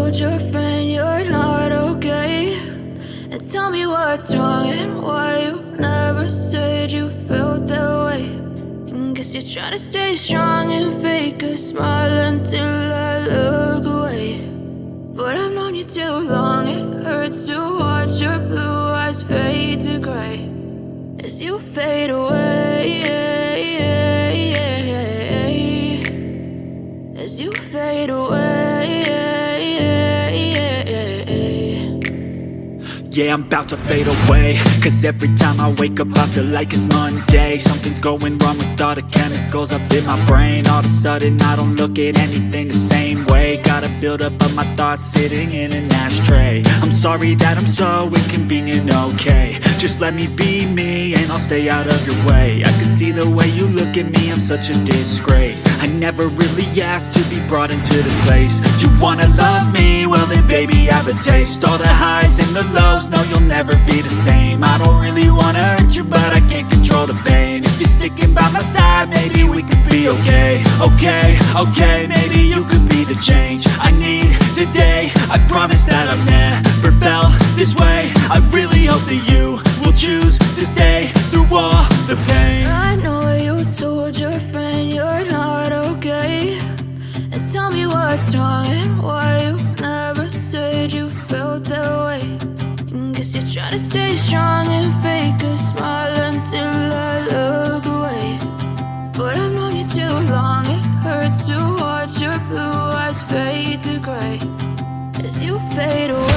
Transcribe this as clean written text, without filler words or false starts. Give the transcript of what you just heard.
told your friend you're not okay, and tell me what's wrong and why you never said you felt that way. And guess you're trying to stay strong and fake a smile until I look away. But I've known you too long, it hurts to watch your blue eyes fade to gray as you fade away, as you fade away. Yeah, I'm about to fade away, cause every time I wake up I feel like it's Monday. Something's going wrong with all the chemicals up in my brain. All of a sudden I don't look at anything the same way. Got a build up of my thoughts sitting in an ashtray. I'm sorry that I'm so inconvenient, okay. Just let me be me and I'll stay out of your way. I can see the way you look at me, I'm such a disgrace. I never really asked to be brought into this place. You wanna love me? Well then baby have a taste. All the highs and the lows, no you'll never be the same. I don't really wanna hurt you but I can't control the pain. If you're sticking by my side maybe we could be okay. Okay, maybe you could be the change I need today. I promise that I've never felt this way. I really hope that you will choose to stay through all the pain. I know you told your friend you're not okay, and tell me what's wrong and why you never said you felt that way. And guess you're trying to stay strong and fake a smile until I look away.